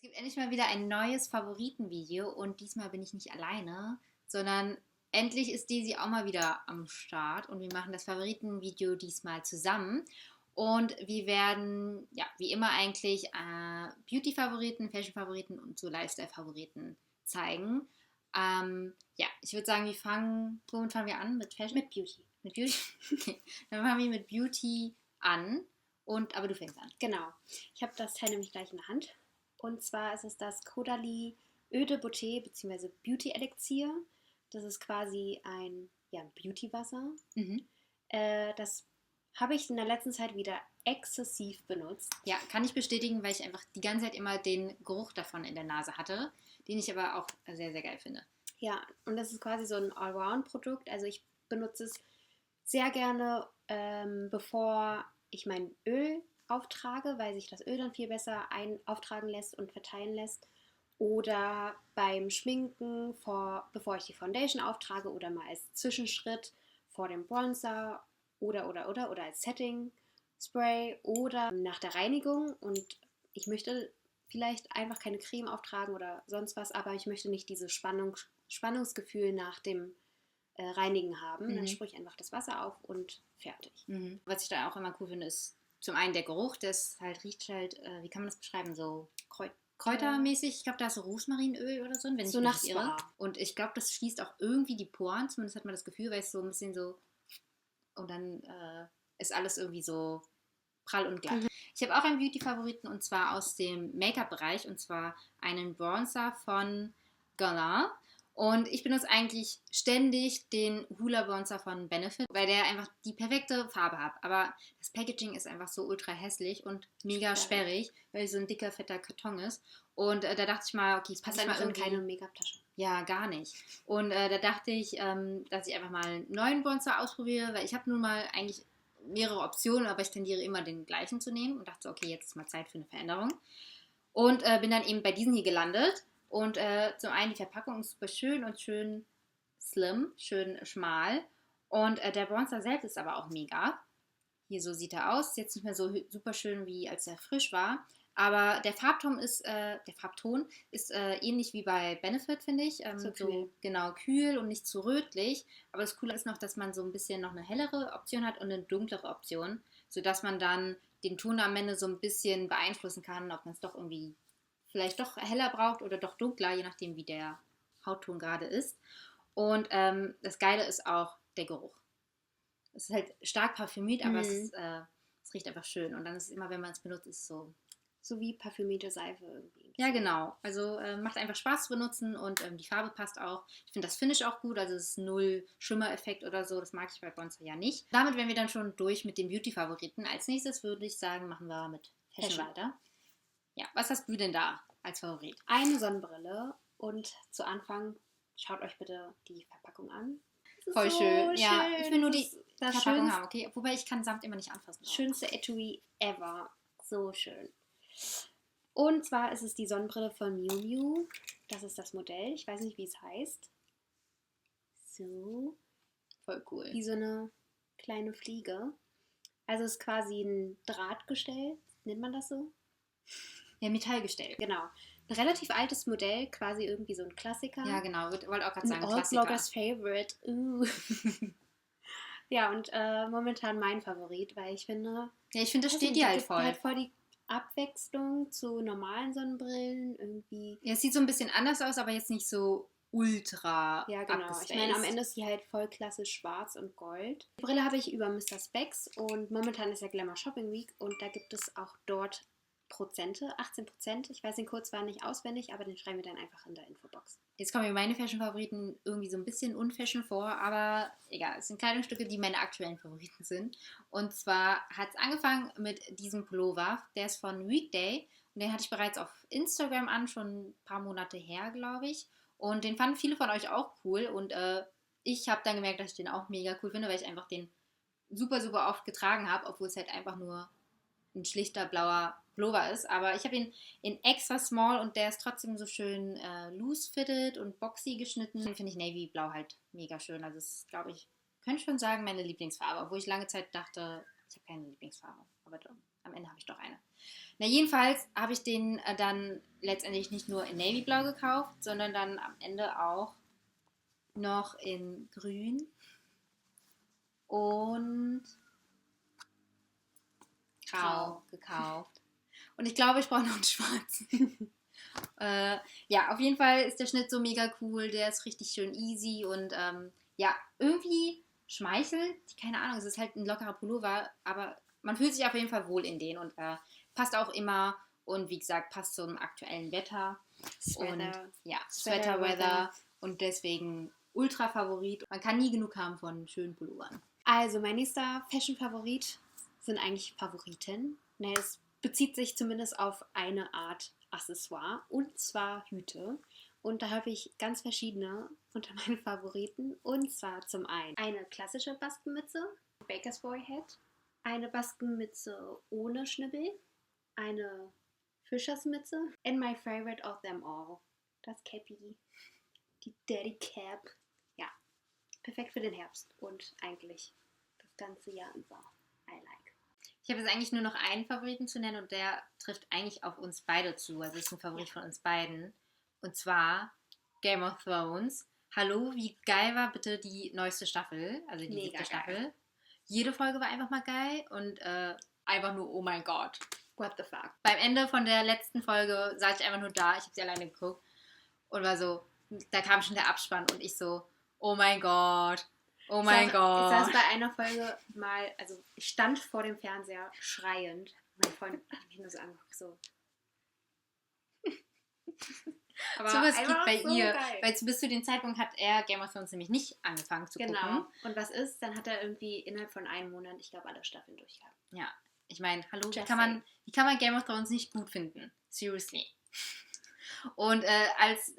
Es gibt endlich mal wieder ein neues Favoritenvideo und diesmal bin ich nicht alleine, sondern endlich ist Daisy auch mal wieder am Start und wir machen das Favoritenvideo diesmal zusammen. Und wir werden, ja, wie immer eigentlich Beauty-Favoriten, Fashion-Favoriten und so Lifestyle-Favoriten zeigen. Ja, ich würde sagen, womit fangen wir an? Mit Fashion? Mit Beauty. Mit Beauty? Okay, dann fangen wir mit Beauty an. Aber du fängst an. Genau. Ich habe das Teil nämlich gleich in der Hand. Und zwar ist es das Caudalie Eau de Beauté bzw. Beauty Elixier. Das ist quasi ein Beauty-Wasser. Mhm. Das habe ich in der letzten Zeit wieder exzessiv benutzt. Ja, kann ich bestätigen, weil ich einfach die ganze Zeit immer den Geruch davon in der Nase hatte, den ich aber auch sehr, sehr geil finde. Ja, und das ist quasi so ein Allround-Produkt. Also ich benutze es sehr gerne, bevor ich mein Öl auftrage, weil sich das Öl dann viel besser auftragen lässt und verteilen lässt. Oder beim Schminken, bevor ich die Foundation auftrage oder mal als Zwischenschritt vor dem Bronzer oder als Setting Spray oder nach der Reinigung und ich möchte vielleicht einfach keine Creme auftragen oder sonst was, aber ich möchte nicht dieses Spannungsgefühl nach dem Reinigen haben. Dann sprühe ich einfach das Wasser auf und fertig. Was ich da auch immer cool finde, ist zum einen der Geruch, riecht halt, wie kann man das beschreiben, so kräutermäßig. Ich glaube, da ist so Rosmarinöl oder so, wenn ich mich nicht irre. Und ich glaube, das schließt auch irgendwie die Poren, zumindest hat man das Gefühl, weil es so ein bisschen so und dann ist alles irgendwie so prall und glatt. Ich habe auch einen Beauty-Favoriten und zwar aus dem Make-up-Bereich und zwar einen Bronzer von Galant. Und ich benutze eigentlich ständig den Hoola Bronzer von Benefit, weil der einfach die perfekte Farbe hat. Aber das Packaging ist einfach so ultra hässlich und mega sperrig, weil es so ein dicker, fetter Karton ist. Und da dachte ich mal, okay, es passt einfach in keine Make-up-Tasche. Ja, gar nicht. Und da dachte ich, dass ich einfach mal einen neuen Bronzer ausprobiere, weil ich habe nun mal eigentlich mehrere Optionen, aber ich tendiere immer den gleichen zu nehmen und dachte so, okay, jetzt ist mal Zeit für eine Veränderung. Und bin dann eben bei diesen hier gelandet. Und zum einen die Verpackung ist super schön und schön slim, schön schmal. Und der Bronzer selbst ist aber auch mega. Hier so sieht er aus. Ist jetzt nicht mehr so super schön, wie als er frisch war. Aber der Farbton ist ähnlich wie bei Benefit, finde ich. So kühl. Genau, kühl und nicht zu rötlich. Aber das Coole ist noch, dass man so ein bisschen noch eine hellere Option hat und eine dunklere Option, sodass man dann den Ton am Ende so ein bisschen beeinflussen kann, ob man es doch irgendwie vielleicht doch heller braucht oder doch dunkler, je nachdem, wie der Hautton gerade ist. Und das Geile ist auch der Geruch. Es ist halt stark parfümiert, aber es riecht einfach schön. Und dann ist es immer, wenn man es benutzt, ist es so. So wie parfümierte Seife irgendwie. Ja, genau. Also macht einfach Spaß zu benutzen und die Farbe passt auch. Ich finde das Finish auch gut, also es ist null Schimmereffekt oder so. Das mag ich bei Bronzer ja nicht. Damit wären wir dann schon durch mit den Beauty-Favoriten. Als nächstes würde ich sagen, machen wir mit Fashion weiter. Ja, was hast du denn da als Favorit? Eine Sonnenbrille und zu Anfang schaut euch bitte die Verpackung an. Voll so schön. Ja, ich will nur die Verpackung haben, okay? Wobei ich kann Samt immer nicht anfassen. Schönste Etui ever. So schön. Und zwar ist es die Sonnenbrille von Miu Miu. Das ist das Modell. Ich weiß nicht, wie es heißt. So. Voll cool. Wie so eine kleine Fliege. Also es ist quasi ein Drahtgestell. Nennt man das so? Ja, Metallgestell. Genau. Ein relativ altes Modell, quasi irgendwie so ein Klassiker. Ja, genau. Wollte auch gerade sagen, Klassiker. Bloggers Favorite. Ja, und momentan mein Favorit, weil ich finde... Ja, ich finde, das steht dir halt voll. Halt voll die Abwechslung zu normalen Sonnenbrillen irgendwie. Ja, es sieht so ein bisschen anders aus, aber jetzt nicht so ultra. Ja, genau. abgespaced. Ich meine, am Ende ist die halt voll klassisch schwarz und gold. Die Brille habe ich über Mr. Specs und momentan ist ja Glamour Shopping Week und da gibt es auch dort Prozente, 18%. Ich weiß den Code zwar nicht auswendig, aber den schreiben wir dann einfach in der Infobox. Jetzt kommen mir meine Fashion-Favoriten irgendwie so ein bisschen unfashion vor, aber egal, es sind Kleidungsstücke, die meine aktuellen Favoriten sind. Und zwar hat es angefangen mit diesem Pullover, der ist von Weekday und den hatte ich bereits auf Instagram an, schon ein paar Monate her, glaube ich. Und den fanden viele von euch auch cool und ich habe dann gemerkt, dass ich den auch mega cool finde, weil ich einfach den super, super oft getragen habe, obwohl es halt einfach nur ein schlichter blauer Pullover ist, aber ich habe ihn in extra small und der ist trotzdem so schön loose fitted und boxy geschnitten. Den finde ich Navy Blau halt mega schön. Also das ist, glaube ich, könnte schon sagen, meine Lieblingsfarbe, obwohl ich lange Zeit dachte, ich habe keine Lieblingsfarbe. Aber am Ende habe ich doch eine. Na, jedenfalls habe ich den dann letztendlich nicht nur in Navy-Blau gekauft, sondern dann am Ende auch noch in Grün und Grau gekauft. Und ich glaube, ich brauche noch einen schwarzen. Ja, auf jeden Fall ist der Schnitt so mega cool. Der ist richtig schön easy und ja, irgendwie schmeichelt. Keine Ahnung, es ist halt ein lockerer Pullover, aber man fühlt sich auf jeden Fall wohl in den und passt auch immer und wie gesagt, passt zum aktuellen Wetter. Sweater. Und ja, Sweater-Weather und deswegen ultra Favorit. Man kann nie genug haben von schönen Pullovern. Also mein nächster Fashion-Favorit sind eigentlich Favoriten. Ne, es bezieht sich zumindest auf eine Art Accessoire und zwar Hüte. Und da habe ich ganz verschiedene unter meinen Favoriten. Und zwar zum einen eine klassische Baskenmütze, Baker's Boy Hat, eine Baskenmütze ohne Schnibbel, eine Fischersmütze and my favorite of them all, das Cappy, die Daddy Cap. Ja, perfekt für den Herbst und eigentlich das ganze Jahr über. I like. Ich habe jetzt eigentlich nur noch einen Favoriten zu nennen und der trifft eigentlich auf uns beide zu. Also ist ein Favorit von uns beiden. Und zwar Game of Thrones. Hallo, wie geil war bitte die neueste Staffel? Also die siebte Staffel. Jede Folge war einfach mal geil und einfach nur, oh mein Gott. What the fuck? Beim Ende von der letzten Folge saß ich einfach nur da, ich habe sie alleine geguckt und war so, da kam schon der Abspann und ich so, oh mein Gott. Oh mein Gott. Ich saß bei einer Folge mal, also ich stand vor dem Fernseher schreiend. Mein Freund hat mich nur so angeguckt, so. Aber sowas geht bei so ihr. Geil. Weil bis zu dem Zeitpunkt hat er Game of Thrones nämlich nicht angefangen zu gucken. Genau. Und was ist? Dann hat er irgendwie innerhalb von einem Monat, ich glaube, alle Staffeln durchgehabt. Ja. Ich meine, hallo, wie kann man Game of Thrones nicht gut finden? Seriously. Und als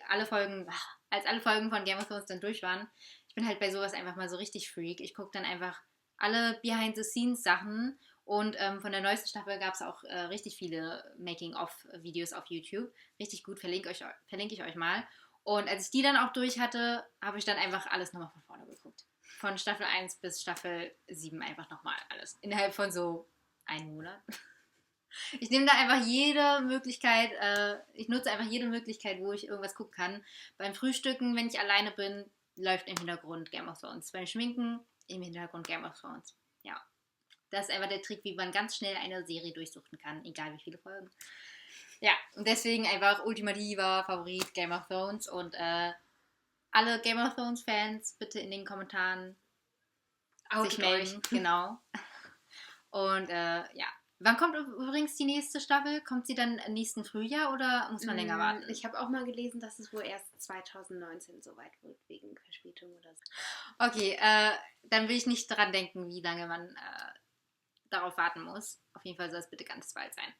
alle Folgen von Game of Thrones dann durch waren, ich bin halt bei sowas einfach mal so richtig Freak. Ich gucke dann einfach alle Behind-the-Scenes-Sachen und von der neuesten Staffel gab es auch richtig viele Making-of-Videos auf YouTube. Richtig gut, verlinke ich euch mal. Und als ich die dann auch durch hatte, habe ich dann einfach alles nochmal von vorne geguckt. Von Staffel 1 bis Staffel 7 einfach nochmal alles. Innerhalb von so einem Monat. Ich nehme da einfach jede Möglichkeit, ich nutze einfach jede Möglichkeit, wo ich irgendwas gucken kann. Beim Frühstücken, wenn ich alleine bin, läuft im Hintergrund Game of Thrones. Beim Schminken im Hintergrund Game of Thrones. Ja. Das ist einfach der Trick, wie man ganz schnell eine Serie durchsuchen kann, egal wie viele Folgen. Ja, und deswegen einfach ultimativer Favorit Game of Thrones und alle Game of Thrones Fans bitte in den Kommentaren sich melden. Genau. Und ja. Wann kommt übrigens die nächste Staffel? Kommt sie dann im nächsten Frühjahr oder muss man länger warten? Ich habe auch mal gelesen, dass es wohl erst 2019 soweit wird, wegen Verspätung oder so. Okay, dann will ich nicht dran denken, wie lange man darauf warten muss. Auf jeden Fall soll es bitte ganz bald sein.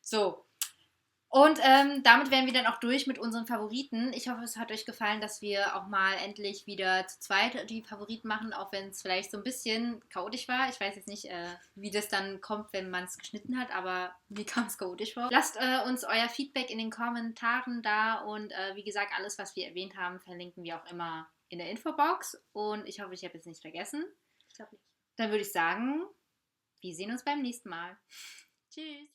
So. Und damit wären wir dann auch durch mit unseren Favoriten. Ich hoffe, es hat euch gefallen, dass wir auch mal endlich wieder zu zweit die Favoriten machen, auch wenn es vielleicht so ein bisschen chaotisch war. Ich weiß jetzt nicht, wie das dann kommt, wenn man es geschnitten hat, aber mir kam es chaotisch vor. Lasst uns euer Feedback in den Kommentaren da und wie gesagt, alles, was wir erwähnt haben, verlinken wir auch immer in der Infobox. Und ich hoffe, ich habe jetzt nichts vergessen. Ich glaube nicht. Dann würde ich sagen, wir sehen uns beim nächsten Mal. Tschüss.